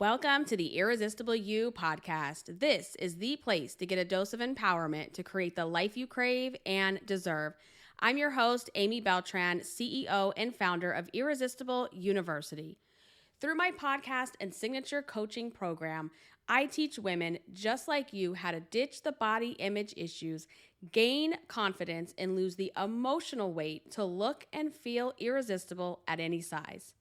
Welcome to the Irresistible You podcast. This is the place to get a dose of empowerment to create the life you crave and deserve. I'm your host, Amy Beltran, CEO and founder of Irresistible University. Through my podcast and signature coaching program, I teach women just like you how to ditch the body image issues, gain confidence, and lose the emotional weight to look and feel irresistible at any size.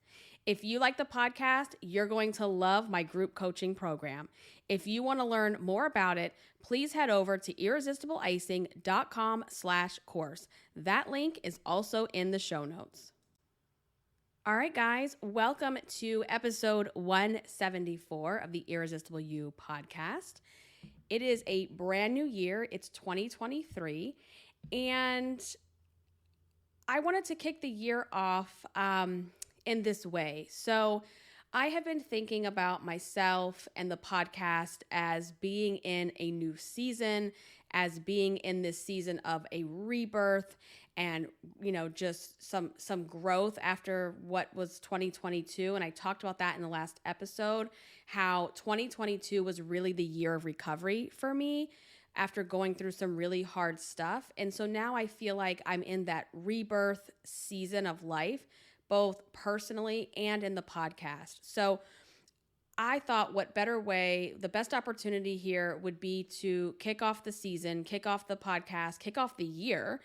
If you like the podcast, you're going to love my group coaching program. If you want to learn more about it, please head over to irresistibleicing.com/course. That link is also in the show notes. All right, guys, welcome to episode 174 of the Irresistible You podcast. It is a brand new year. It's 2023, and I wanted to kick the year off in this way. So I have been thinking about myself and the podcast as being in a new season, as being in this season of a rebirth and, just some growth after what was 2022. And I talked about that in the last episode, how 2022 was really the year of recovery for me after going through some really hard stuff. And so now I feel like I'm in that rebirth season of life, both personally and in the podcast. So I thought the best opportunity here would be to kick off the season, kick off the podcast, kick off the year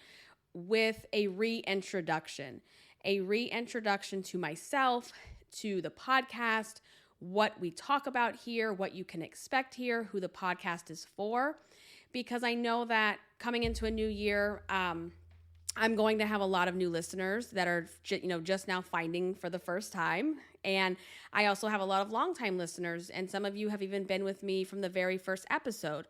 with a reintroduction to myself, to the podcast, what we talk about here, what you can expect here, who the podcast is for, because I know that coming into a new year, I'm going to have a lot of new listeners that are, just now finding for the first time. And I also have a lot of longtime listeners, and some of you have even been with me from the very first episode.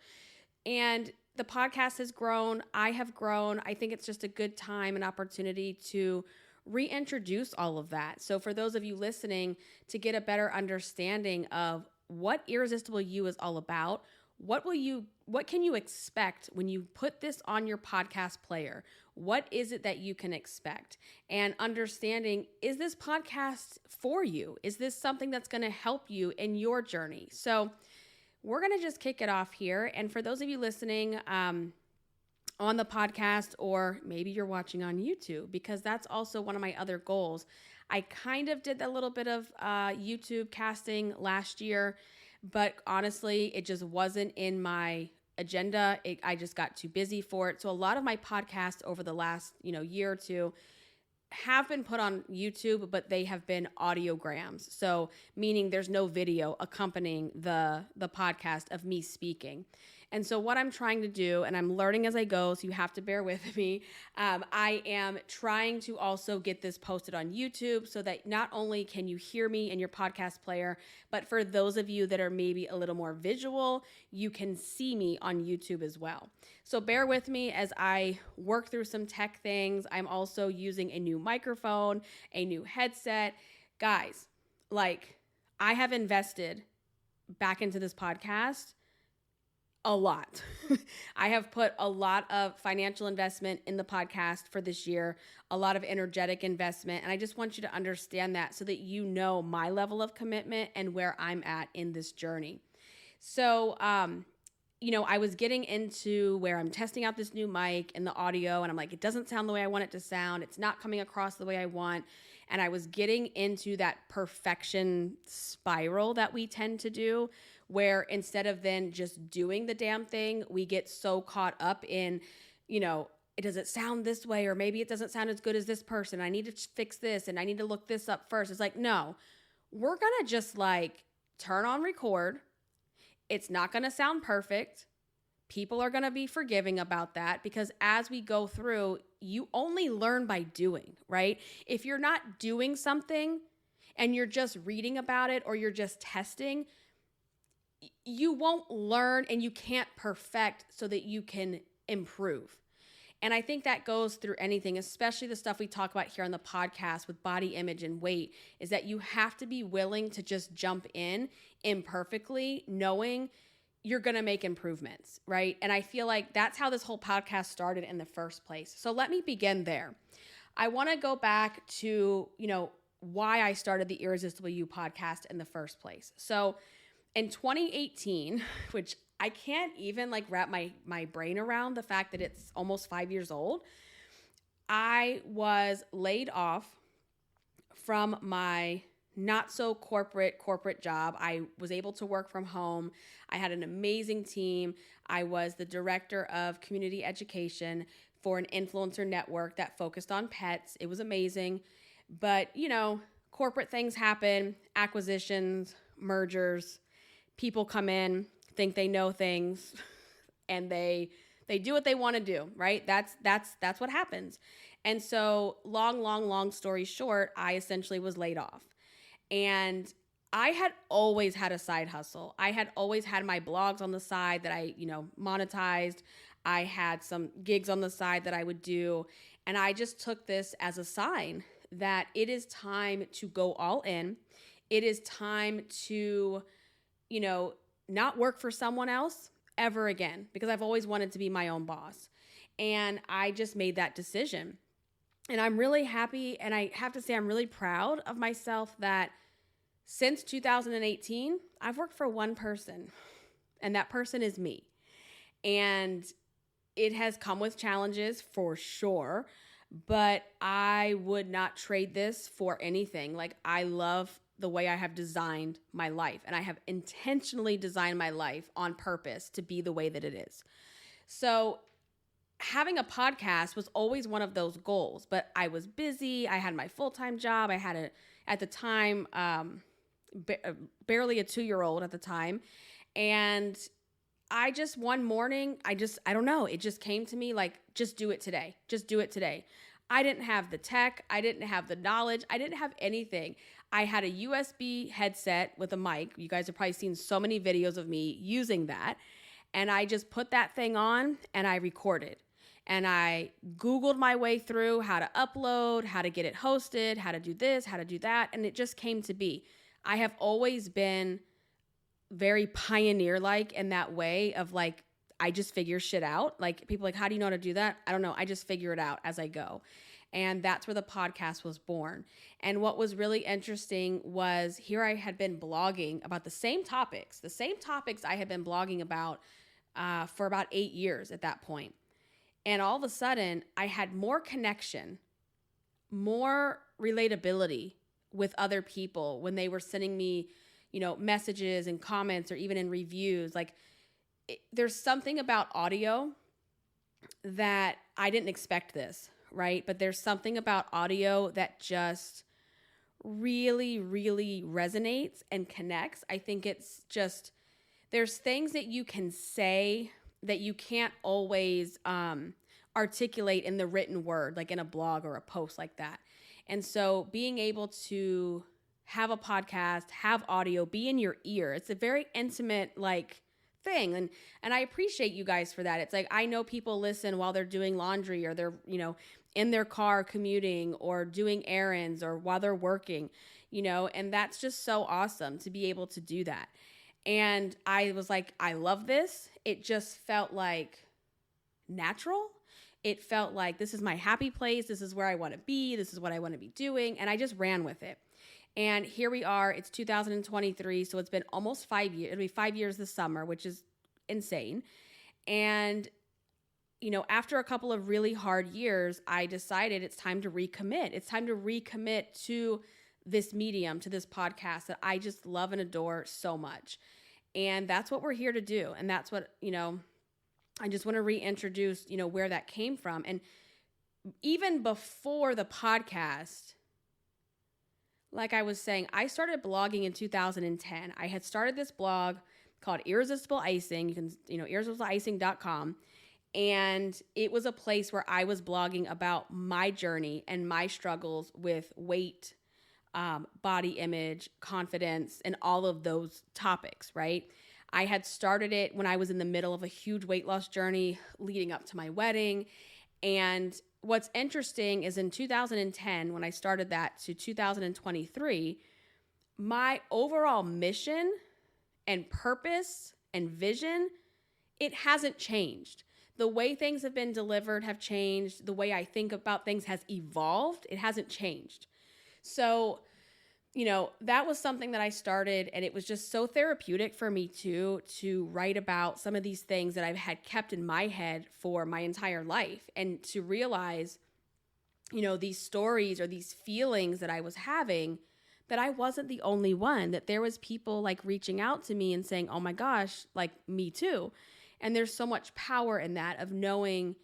And the podcast has grown. I have grown. I think it's just a good time and opportunity to reintroduce all of that. So for those of you listening, to get a better understanding of what Irresistible You is all about, what can you expect when you put this on your podcast player? What is it that you can expect? And understanding, is this podcast for you? Is this something that's going to help you in your journey? So we're going to just kick it off here. And for those of you listening on the podcast, or maybe you're watching on YouTube, because that's also one of my other goals. I kind of did a little bit of YouTube casting last year, but honestly, it just wasn't in my agenda. I just got too busy for it. So a lot of my podcasts over the last, year or two have been put on YouTube, but they have been audiograms. So meaning there's no video accompanying the podcast of me speaking. And so what I'm trying to do, and I'm learning as I go, so you have to bear with me, I am trying to also get this posted on YouTube so that not only can you hear me in your podcast player, but for those of you that are maybe a little more visual, you can see me on YouTube as well. So bear with me as I work through some tech things. I'm also using a new microphone, a new headset. Guys, I have invested back into this podcast a lot. I have put a lot of financial investment in the podcast for this year, a lot of energetic investment. And I just want you to understand that so that you know my level of commitment and where I'm at in this journey. So, I was getting into where I'm testing out this new mic and the audio, and I'm like, it doesn't sound the way I want it to sound. It's not coming across the way I want. And I was getting into that perfection spiral that we tend to do, where instead of then just doing the damn thing, we get so caught up in, it doesn't sound this way, or maybe it doesn't sound as good as this person. I need to fix this, and I need to look this up first. It's like, no, we're going to just turn on record. It's not going to sound perfect. People are going to be forgiving about that, because as we go through, you only learn by doing, right? If you're not doing something and you're just reading about it or you're just testing, you won't learn, and you can't perfect so that you can improve. And I think that goes through anything, especially the stuff we talk about here on the podcast with body image and weight, is that you have to be willing to just jump in imperfectly, knowing you're going to make improvements, right? And I feel like that's how this whole podcast started in the first place. So let me begin there. I want to go back to, why I started the Irresistible You podcast in the first place. So in 2018, which I can't even like wrap my brain around the fact that it's almost 5 years old, I was laid off from my not so corporate job. I was able to work from home. I had an amazing team. I was the director of community education for an influencer network that focused on pets. It was amazing. But, corporate things happen, acquisitions, mergers, people come in, think they know things, and they do what they want to do, right? That's what happens. And so long story short, I essentially was laid off. And I had always had a side hustle. I had always had my blogs on the side that I, monetized. I had some gigs on the side that I would do. And I just took this as a sign that it is time to go all in. It is time to, not work for someone else ever again, because I've always wanted to be my own boss. And I just made that decision. And I'm really happy, and I have to say I'm really proud of myself that since 2018, I've worked for one person, and that person is me. And it has come with challenges for sure, but I would not trade this for anything. Like, I love the way I have designed my life, and I have intentionally designed my life on purpose to be the way that it is. So having a podcast was always one of those goals, but I was busy. I had my full-time job. I had at the time, barely a 2-year-old at the time. And I just, one morning, I don't know. It just came to me like, just do it today. Just do it today. I didn't have the tech. I didn't have the knowledge. I didn't have anything. I had a USB headset with a mic. You guys have probably seen so many videos of me using that. And I just put that thing on and I recorded. And I Googled my way through how to upload, how to get it hosted, how to do this, how to do that. And it just came to be. I have always been very pioneer-like in that way of like, I just figure shit out. Like, people are like, how do you know how to do that? I don't know. I just figure it out as I go. And that's where the podcast was born. And what was really interesting was here I had been blogging about the same topics I had been blogging about for about 8 years at that point. And all of a sudden, I had more connection, more relatability with other people when they were sending me, messages and comments or even in reviews. Like, there's something about audio that I didn't expect this, right? But there's something about audio that just really, really resonates and connects. I think it's just, there's things that you can say that you can't always articulate in the written word, like in a blog or a post like that. And so being able to have a podcast, have audio, be in your ear, it's a very intimate thing. And I appreciate you guys for that. It's like, I know people listen while they're doing laundry or they're, in their car commuting or doing errands or while they're working, and that's just so awesome to be able to do that. And I was like, I love this. It just felt like natural. It felt like this is my happy place. This is where I want to be. This is what I want to be doing. And I just ran with it. And here we are. It's 2023. So it's been almost 5 years. It'll be 5 years this summer, which is insane. And, after a couple of really hard years, I decided it's time to recommit. It's time to recommit to this medium, to this podcast that I just love and adore so much. And that's what we're here to do. And that's what, I just want to reintroduce, where that came from. And even before the podcast, like I was saying, I started blogging in 2010. I had started this blog called Irresistible Icing. You can, irresistibleicing.com. And it was a place where I was blogging about my journey and my struggles with weight, body image, confidence, and all of those topics, right? I had started it when I was in the middle of a huge weight loss journey leading up to my wedding. And what's interesting is in 2010, when I started that to 2023, my overall mission and purpose and vision, it hasn't changed. The way things have been delivered have changed. The way I think about things has evolved. It hasn't changed. So that was something that I started, and it was just so therapeutic for me too, to write about some of these things that I've had kept in my head for my entire life, and to realize, these stories or these feelings that I was having, that I wasn't the only one, that there was people like reaching out to me and saying, oh my gosh, like me too. And there's so much power in that, of knowing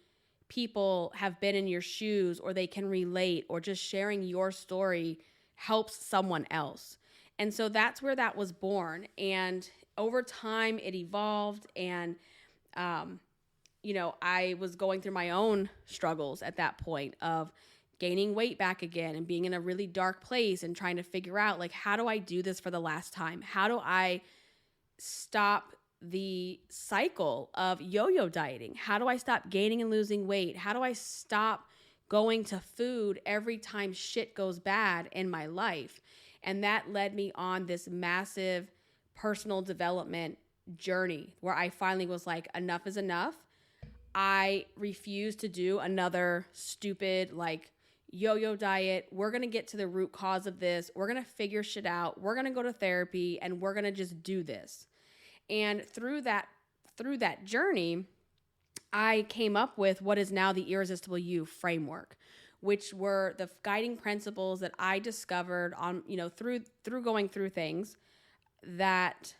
people have been in your shoes, or they can relate, or just sharing your story helps someone else. And so that's where that was born. And over time it evolved, and I was going through my own struggles at that point of gaining weight back again and being in a really dark place and trying to figure out, like, how do I do this for the last time? How do I stop the cycle of yo-yo dieting? How do I stop gaining and losing weight? How do I stop going to food every time shit goes bad in my life? And that led me on this massive personal development journey where I finally was like, enough is enough. I refuse to do another stupid, like, yo-yo diet. We're going to get to the root cause of this. We're going to figure shit out. We're going to go to therapy, and we're going to just do this. And through that journey, I came up with what is now the Irresistible You framework, which were the guiding principles that I discovered on, through going through things that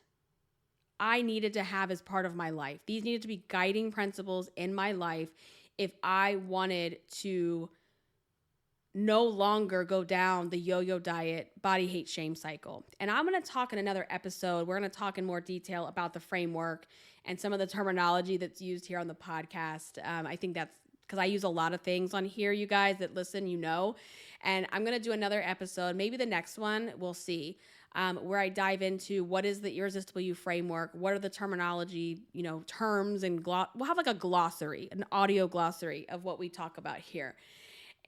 I needed to have as part of my life. These needed to be guiding principles in my life if I wanted to no longer go down the yo-yo diet, body hate, shame cycle. And I'm going to talk in another episode. We're going to talk in more detail about the framework and some of the terminology that's used here on the podcast. I think that's because I use a lot of things on here, you guys that listen, and I'm going to do another episode, maybe the next one, we'll see, where I dive into what is the Irresistible You framework, what are the terminology, terms, and we'll have like a glossary, an audio glossary of what we talk about here.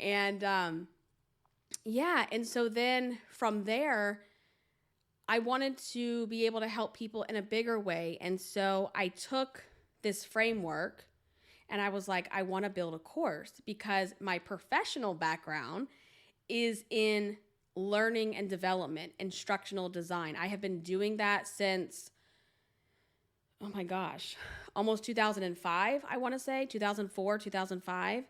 And and so then from there, I wanted to be able to help people in a bigger way. And so I took this framework and I was like, I want to build a course, because my professional background is in learning and development, instructional design. I have been doing that since, oh my gosh, almost 2005, I want to say, 2004, 2005.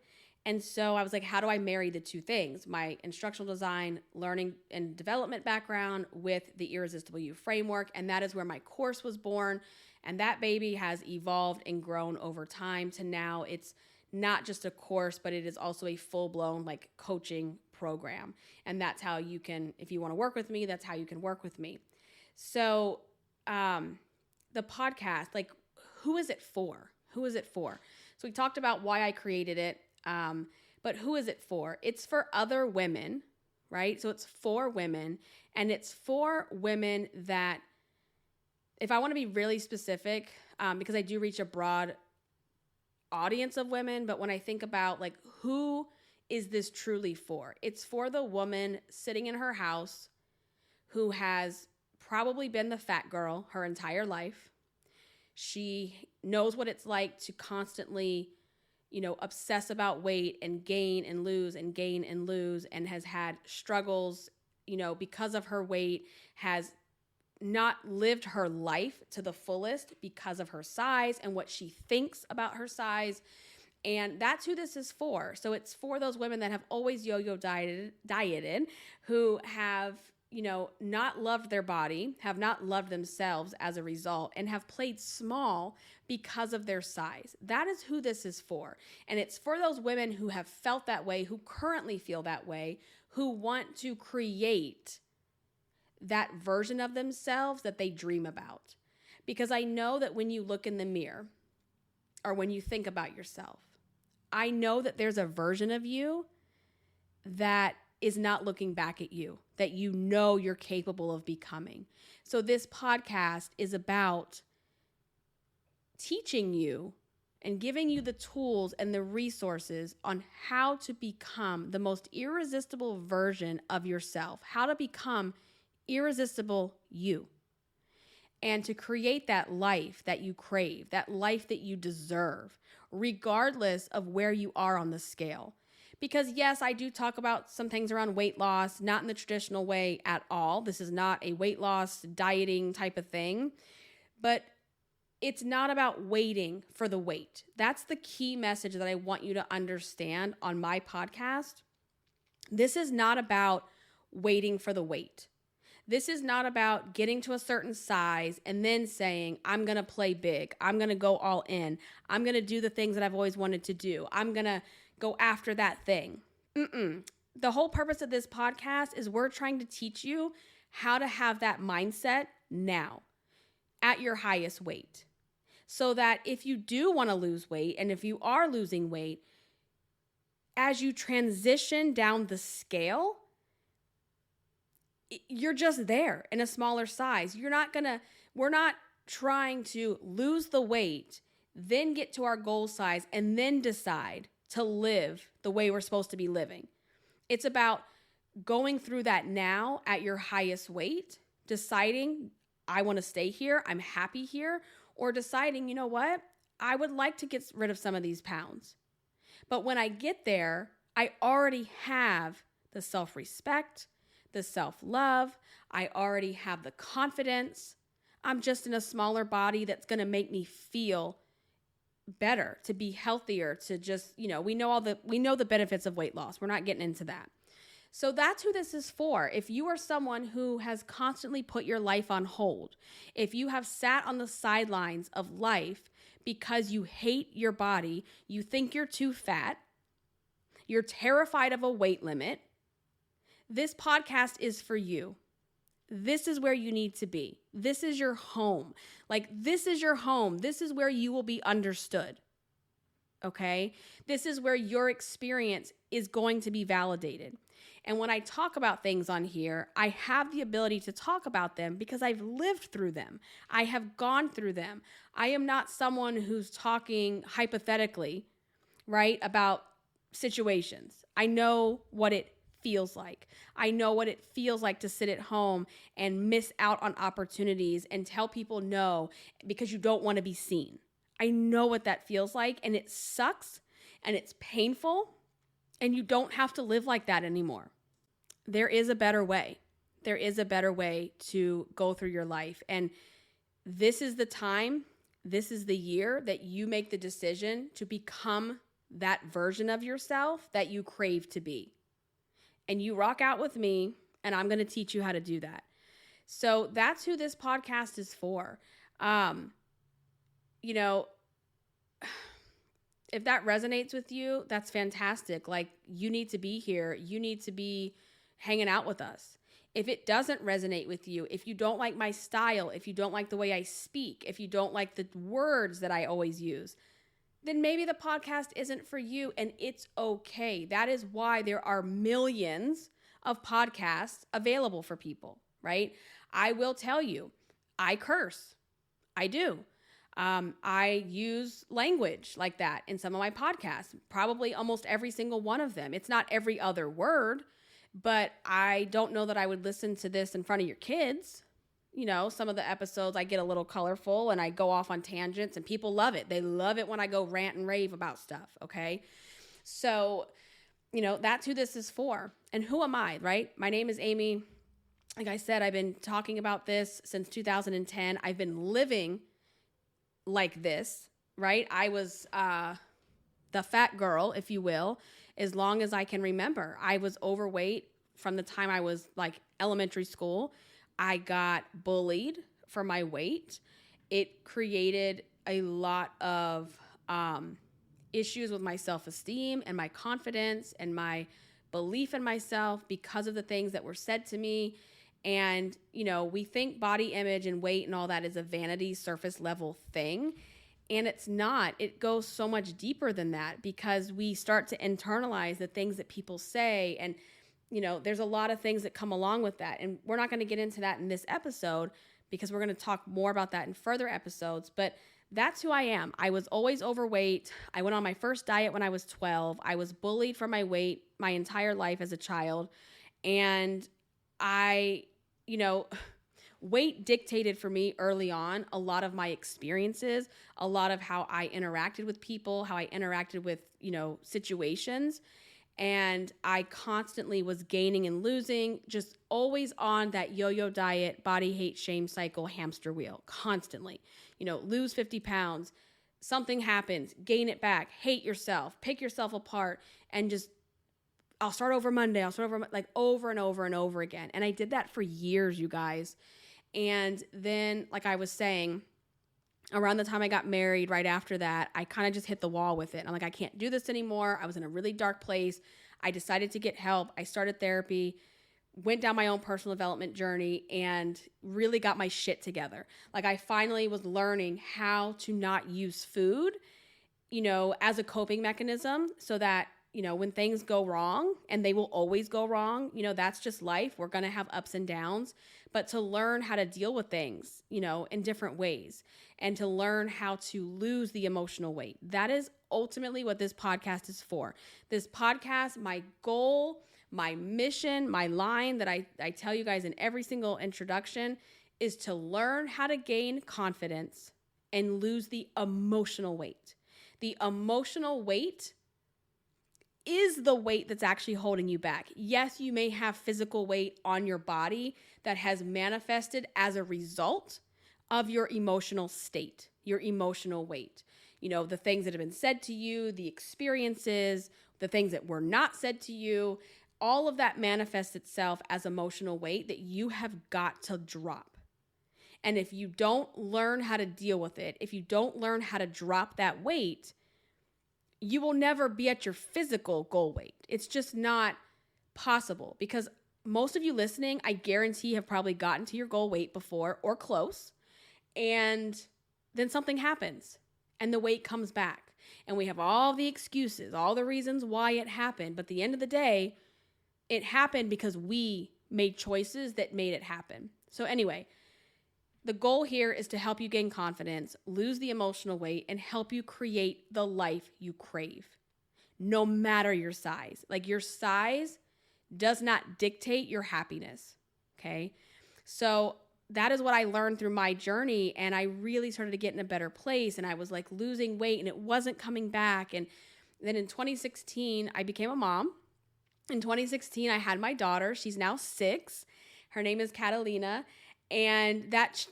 And so I was like, how do I marry the two things? My instructional design, learning and development background with the Irresistible You framework. And that is where my course was born. And that baby has evolved and grown over time to now it's not just a course, but it is also a full-blown like coaching program. And that's how you can, if you want to work with me, that's how you can work with me. So the podcast, like, who is it for? Who is it for? So we talked about why I created it. But who is it for? It's for other women, right? So it's for women, and it's for women that, if I want to be really specific, because I do reach a broad audience of women, but when I think about like, who is this truly for? It's for the woman sitting in her house who has probably been the fat girl her entire life. She knows what it's like to constantly obsess about weight and gain and lose and gain and lose, and has had struggles, because of her weight, has not lived her life to the fullest because of her size and what she thinks about her size. And that's who this is for. So it's for those women that have always yo-yo dieted, who have, not loved their body, have not loved themselves as a result, and have played small because of their size. That is who this is for. And it's for those women who have felt that way, who currently feel that way, who want to create that version of themselves that they dream about. Because I know that when you look in the mirror, or when you think about yourself, I know that there's a version of you that is not looking back at you, that you're capable of becoming. So this podcast is about teaching you and giving you the tools and the resources on how to become the most irresistible version of yourself, how to become irresistible you, and to create that life that you crave, that life that you deserve, regardless of where you are on the scale. Because yes, I do talk about some things around weight loss, not in the traditional way at all. This is not a weight loss dieting type of thing, but it's not about waiting for the weight. That's the key message that I want you to understand on my podcast. This is not about waiting for the weight. This is not about getting to a certain size and then saying, I'm going to play big. I'm going to go all in. I'm going to do the things that I've always wanted to do. I'm going to go after that thing. The whole purpose of this podcast is we're trying to teach you how to have that mindset now at your highest weight. So that if you do want to lose weight, and if you are losing weight, as you transition down the scale, you're just there in a smaller size. We're not trying to lose the weight, then get to our goal size, and then decide to live the way we're supposed to be living. It's about going through that now at your highest weight, deciding, I want to stay here, I'm happy here, or deciding, you know what, I would like to get rid of some of these pounds. But when I get there, I already have the self-respect, the self-love. I already have the confidence. I'm just in a smaller body that's going to make me feel better, to be healthier, to just, we know the benefits of weight loss. We're not getting into that. So that's who this is for. If you are someone who has constantly put your life on hold, if you have sat on the sidelines of life because you hate your body, you think you're too fat, you're terrified of a weight limit, this podcast is for you. This is where you need to be. This is your home. This is your home. This is where you will be understood. Okay? This is where your experience is going to be validated. And when I talk about things on here, I have the ability to talk about them because I've lived through them. I have gone through them. I am not someone who's talking hypothetically, right, about situations. I know what it feels like. I know what it feels like to sit at home and miss out on opportunities and tell people no because you don't want to be seen. I know what that feels like, and it sucks and it's painful, and you don't have to live like that anymore. There is a better way. There is a better way to go through your life. And this is the time, this is the year that you make the decision to become that version of yourself that you crave to be. And you rock out with me, and I'm going to teach you how to do that. So that's who this podcast is for. If that resonates with you, that's fantastic. You need to be here. You need to be hanging out with us. If it doesn't resonate with you, if you don't like my style, if you don't like the way I speak, if you don't like the words that I always use, then maybe the podcast isn't for you, and it's okay. That is why there are millions of podcasts available for people, right? I will tell you, I curse. I do. I use language like that in some of my podcasts, probably almost every single one of them. It's not every other word, but I don't know that I would listen to this in front of your kids. Some of the episodes I get a little colorful and I go off on tangents, and people love it. They love it when I go rant and rave about stuff, okay? So, that's who this is for. And who am I, right? My name is Amy. Like I said, I've been talking about this since 2010. I've been living like this, right? I was the fat girl, if you will, as long as I can remember. I was overweight from the time I was elementary school. I got bullied for my weight. It created a lot of issues with my self-esteem and my confidence and my belief in myself because of the things that were said to me. And, we think body image and weight and all that is a vanity surface level thing. And it's not. It goes so much deeper than that because we start to internalize the things that people say. And, there's a lot of things that come along with that. And we're not going to get into that in this episode because we're going to talk more about that in further episodes. But that's who I am. I was always overweight. I went on my first diet when I was 12. I was bullied for my weight my entire life as a child. And weight dictated for me early on a lot of my experiences, a lot of how I interacted with people, how I interacted with, situations. And I constantly was gaining and losing, just always on that yo-yo diet, body hate, shame cycle, hamster wheel, constantly. Lose 50 pounds, something happens, gain it back, hate yourself, pick yourself apart, and just, I'll start over Monday, like over and over and over again. And I did that for years, you guys. And then, like I was saying, around the time I got married, right after that, I kind of just hit the wall with it. I'm like, I can't do this anymore. I was in a really dark place. I decided to get help. I started therapy, went down my own personal development journey, and really got my shit together. Like, I finally was learning how to not use food, as a coping mechanism, so that, when things go wrong, and they will always go wrong, that's just life. We're going to have ups and downs, but to learn how to deal with things, in different ways, and to learn how to lose the emotional weight. That is ultimately what this podcast is for. This podcast, my goal, my mission, my line that I tell you guys in every single introduction is to learn how to gain confidence and lose the emotional weight. The emotional weight is the weight that's actually holding you back. Yes, you may have physical weight on your body that has manifested as a result of your emotional state, your emotional weight. The things that have been said to you, the experiences, the things that were not said to you, all of that manifests itself as emotional weight that you have got to drop. And if you don't learn how to deal with it, if you don't learn how to drop that weight, you will never be at your physical goal weight. It's just not possible, because most of you listening, I guarantee, have probably gotten to your goal weight before or close, and then something happens and the weight comes back. And we have all the excuses, all the reasons why it happened. But at the end of the day, it happened because we made choices that made it happen. So anyway, the goal here is to help you gain confidence, lose the emotional weight, and help you create the life you crave, no matter your size. Like, your size does not dictate your happiness, okay? So that is what I learned through my journey, and I really started to get in a better place, and I was like losing weight, and it wasn't coming back. And then in 2016, I became a mom. In 2016, I had my daughter. She's now 6. Her name is Catalina. And that,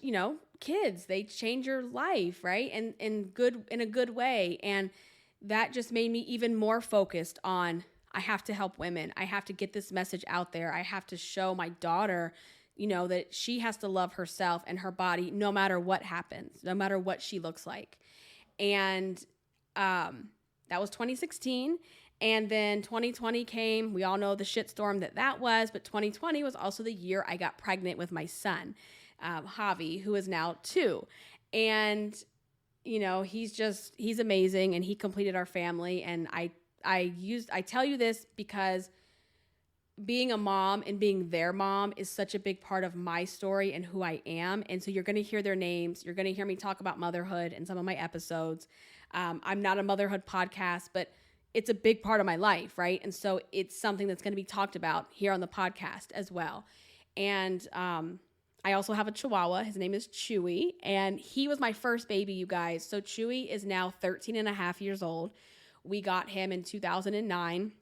kids, they change your life, right? And in a good way. And that just made me even more focused on, I have to help women. I have to get this message out there. I have to show my daughter, that she has to love herself and her body no matter what happens, no matter what she looks like. And that was 2016. And then 2020 came. We all know the shitstorm that was, but 2020 was also the year I got pregnant with my son, Javi, who is now 2. And, he's amazing, and he completed our family. And I tell you this because being a mom and being their mom is such a big part of my story and who I am. And so you're going to hear their names. You're going to hear me talk about motherhood in some of my episodes. I'm not a motherhood podcast, but it's a big part of my life, right? And so it's something that's going to be talked about here on the podcast as well. And I also have a Chihuahua. His name is Chewy, and he was my first baby, you guys. So Chewy is now 13 and a half years old. We got him in 2009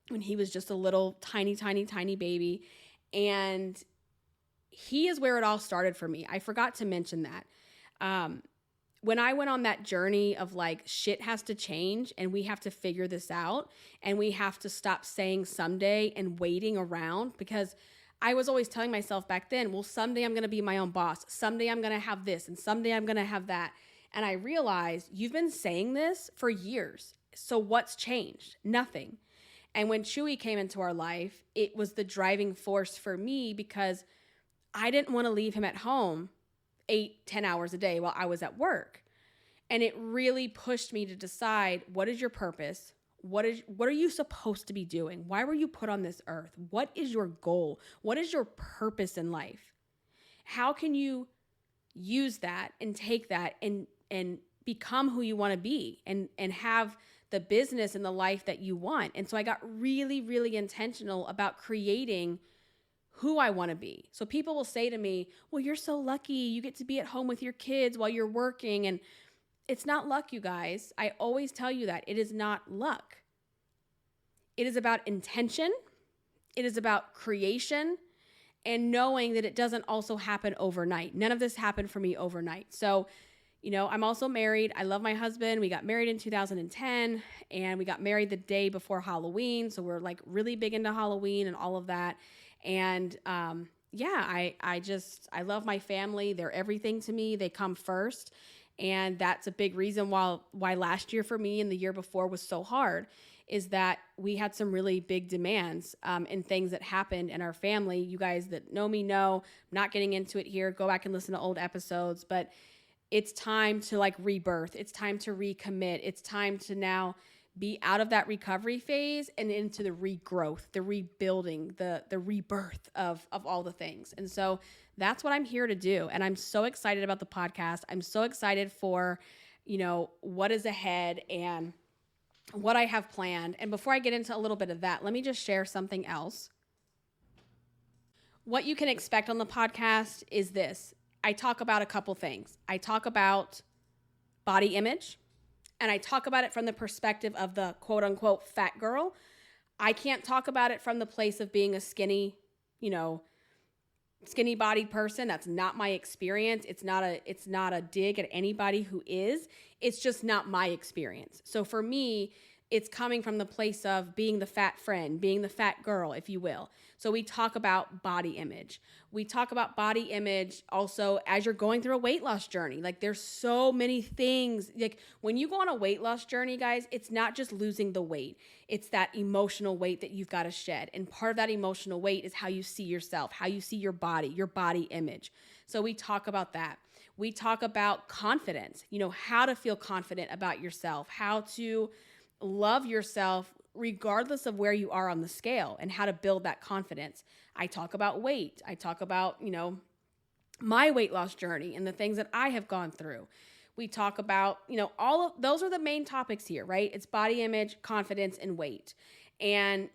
when he was just a little tiny baby. And he is where it all started for me. I forgot to mention that. When I went on that journey of like, shit has to change and we have to figure this out and we have to stop saying someday and waiting around, because I was always telling myself back then, well, someday I'm going to be my own boss. Someday I'm going to have this and someday I'm going to have that. And I realized you've been saying this for years. So what's changed? Nothing. And when Chewy came into our life, it was the driving force for me, because I didn't want to leave him at home 8-10 hours a day while I was at work. And it really pushed me to decide, what is your purpose? What are you supposed to be doing? Why were you put on this earth? What is your goal? What is your purpose in life? How can you use that and take that and become who you want to be and have the business and the life that you want? And so I got really, really intentional about creating who I want to be. So people will say to me, well, you're so lucky. You get to be at home with your kids while you're working. And it's not luck, you guys. I always tell you that. It is not luck. It is about intention. It is about creation and knowing that it doesn't also happen overnight. None of this happened for me overnight. So, I'm also married. I love my husband. We got married in 2010 and we got married the day before Halloween. So we're like really big into Halloween and all of that. And I love my family. They're everything to me. They come first. And that's a big reason why last year for me and the year before was so hard, is that we had some really big demands and things that happened in our family. You guys that know me know, I'm not getting into it here. Go back and listen to old episodes, but it's time to like rebirth. It's time to recommit. It's time to now be out of that recovery phase and into the regrowth, the rebuilding, the rebirth of all the things. And so that's what I'm here to do. And I'm so excited about the podcast. I'm so excited for, what is ahead and what I have planned. And before I get into a little bit of that, let me just share something else. What you can expect on the podcast is this. I talk about a couple things. I talk about body image, and I talk about it from the perspective of the quote unquote fat girl. I can't talk about it from the place of being a skinny bodied person. That's not my experience. It's not a dig at anybody who is. It's just not my experience. So for me, it's coming from the place of being the fat friend, being the fat girl, if you will. So we talk about body image. We talk about body image also as you're going through a weight loss journey. Like there's so many things. Like when you go on a weight loss journey, guys, it's not just losing the weight. It's that emotional weight that you've got to shed. And part of that emotional weight is how you see yourself, how you see your body image. So we talk about that. We talk about confidence, how to feel confident about yourself, how to love yourself regardless of where you are on the scale and how to build that confidence. I talk about weight. I talk about, my weight loss journey and the things that I have gone through. We talk about, all of those are the main topics here, right? It's body image, confidence, and weight. And,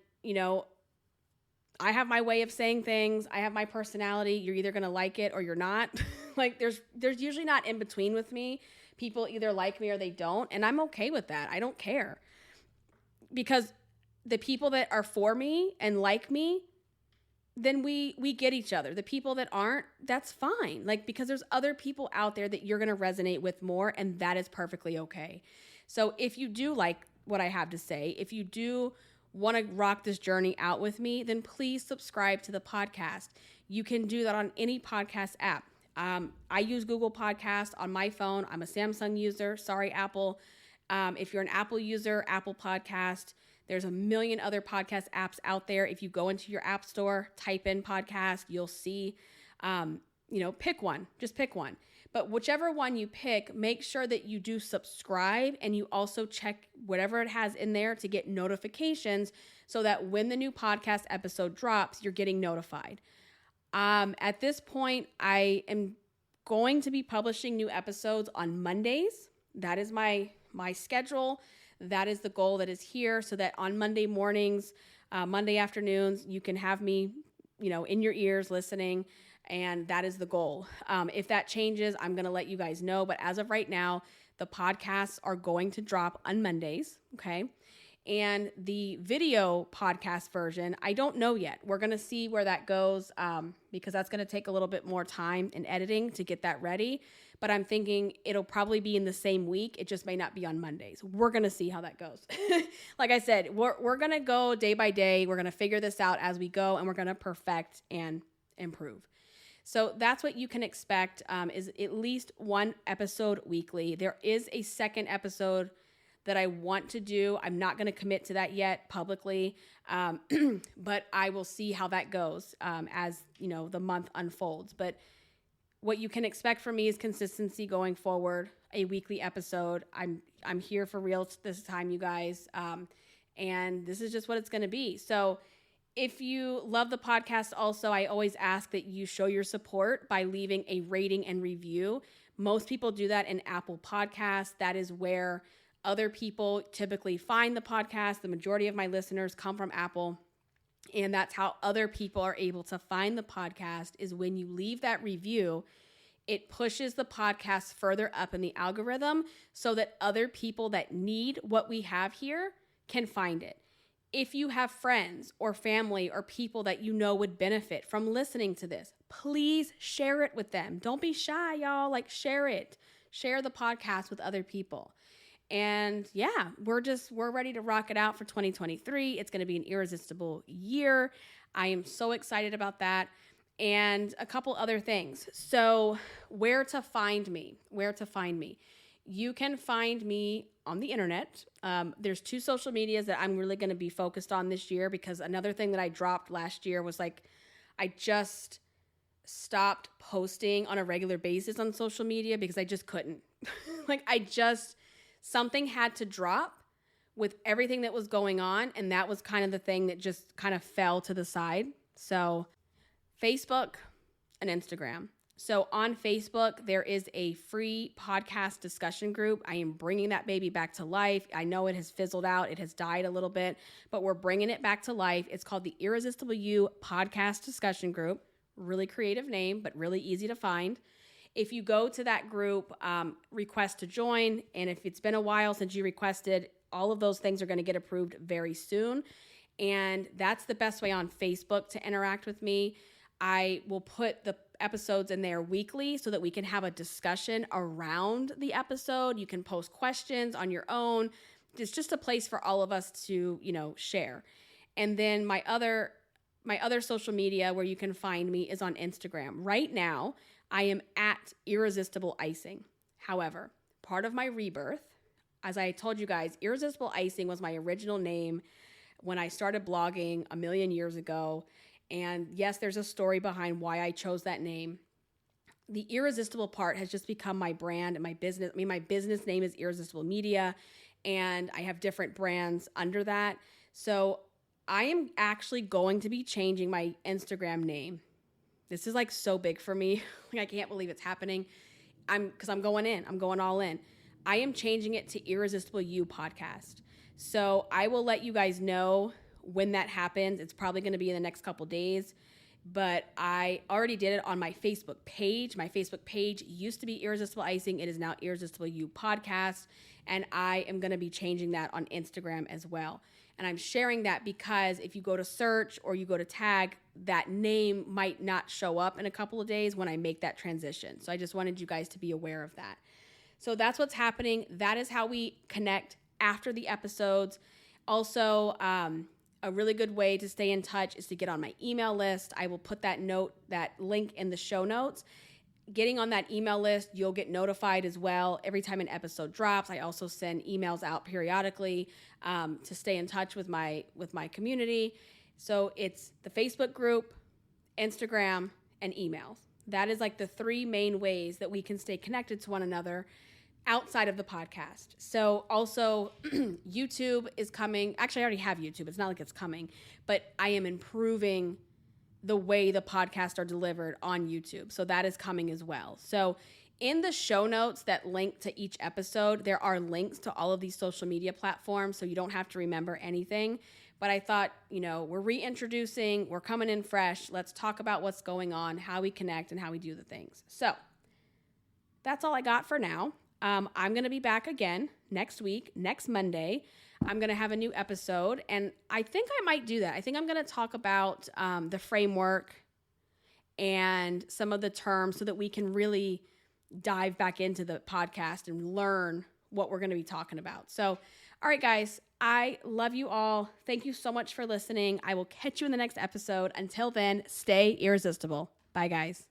I have my way of saying things. I have my personality. You're either going to like it or you're not. Like there's usually not in between with me. People either like me or they don't. And I'm okay with that. I don't care. Because the people that are for me and like me, then we get each other. The people that aren't, that's fine. Like, because there's other people out there that you're going to resonate with more, and that is perfectly okay. So if you do like what I have to say, if you do want to rock this journey out with me, then please subscribe to the podcast. You can do that on any podcast app. I use Google Podcast on my phone. I'm a Samsung user. Sorry, Apple. If you're an Apple user, Apple Podcast. There's a million other podcast apps out there. If you go into your app store, type in podcast, you'll see, pick one. Just pick one. But whichever one you pick, make sure that you do subscribe and you also check whatever it has in there to get notifications so that when the new podcast episode drops, you're getting notified. At this point, I am going to be publishing new episodes on Mondays. That is my schedule. That is the goal that is here, so that on Monday mornings, Monday afternoons, you can have me, in your ears listening, and that is the goal. If that changes, I'm going to let you guys know, but as of right now, the podcasts are going to drop on Mondays, okay? And the video podcast version, I don't know yet. We're going to see where that goes because that's going to take a little bit more time in editing to get that ready. But I'm thinking it'll probably be in the same week. It just may not be on Mondays. We're going to see how that goes. Like I said, we're going to go day by day. We're going to figure this out as we go, and we're going to perfect and improve. So that's what you can expect is at least one episode weekly. There is a second episode that I want to do. I'm not going to commit to that yet publicly, but I will see how that goes as the month unfolds. But what you can expect from me is consistency going forward, a weekly episode. I'm here for real this time, you guys, and this is just what it's going to be. So if you love the podcast also, I always ask that you show your support by leaving a rating and review. Most people do that in Apple Podcasts. That is where other people typically find the podcast. The majority of my listeners come from Apple, and that's how other people are able to find the podcast, is when you leave that review, it pushes the podcast further up in the algorithm so that other people that need what we have here can find it. if you have friends or family or people that you know would benefit from listening to this, please share it with them. Don't be shy, y'all. Like, share it. Share the podcast with other people. And yeah, we're ready to rock it out for 2023. It's going to be an irresistible year. I am so excited about that. And a couple other things. So where to find me? You can find me on the internet. There's 2 social medias that I'm really going to be focused on this year, because another thing that I dropped last year was like, I just stopped posting on a regular basis on social media because I just couldn't. Something had to drop with everything that was going on. And that was kind of the thing that just kind of fell to the side. So Facebook and Instagram. So on Facebook, there is a free podcast discussion group. I am bringing that baby back to life. I know it has fizzled out. It has died a little bit, but we're bringing it back to life. It's called the Irresistible You podcast discussion group. Really creative name, but really easy to find. If you go to that group, request to join, and if it's been a while since you requested, all of those things are going to get approved very soon. And that's the best way on Facebook to interact with me. I will put the episodes in there weekly so that we can have a discussion around the episode. You can post questions on your own. It's just a place for all of us to, share. And then my other social media where you can find me is on Instagram. Right now, I am at Irresistible Icing. However, part of my rebirth, as I told you guys, Irresistible Icing was my original name when I started blogging a million years ago. And yes, there's a story behind why I chose that name. The irresistible part has just become my brand and my business. My business name is Irresistible Media, and I have different brands under that. So I am actually going to be changing my Instagram name. This is like so big for me. I can't believe it's happening. I'm going in. I'm going all in. I am changing it to Irresistible You podcast. So I will let you guys know when that happens. It's probably going to be in the next couple days, but I already did it on my Facebook page. My Facebook page used to be Irresistible Icing. It is now Irresistible You podcast. And I am going to be changing that on Instagram as well. And I'm sharing that because if you go to search or you go to tag, that name might not show up in a couple of days when I make that transition. So I just wanted you guys to be aware of that. So that's what's happening. That is how we connect after the episodes. Also, a really good way to stay in touch is to get on my email list. I will put that link in the show notes. Getting on that email list, you'll get notified as well every time an episode drops. I also send emails out periodically to stay in touch with my community. So it's the Facebook group, Instagram, and emails. That is like the 3 main ways that we can stay connected to one another outside of the podcast. So also YouTube is coming. Actually, I already have YouTube. It's not like it's coming, but I am improving the way the podcasts are delivered on YouTube. So that is coming as well. So in the show notes that link to each episode, there are links to all of these social media platforms, so you don't have to remember anything. But I thought, we're reintroducing, we're coming in fresh. Let's talk about what's going on, how we connect, and how we do the things. So that's all I got for now. I'm going to be back again next week, next Monday. I'm going to have a new episode, and I think I might do that. I think I'm going to talk about the framework and some of the terms so that we can really dive back into the podcast and learn what we're going to be talking about. So, all right, guys, I love you all. Thank you so much for listening. I will catch you in the next episode. Until then, stay irresistible. Bye, guys.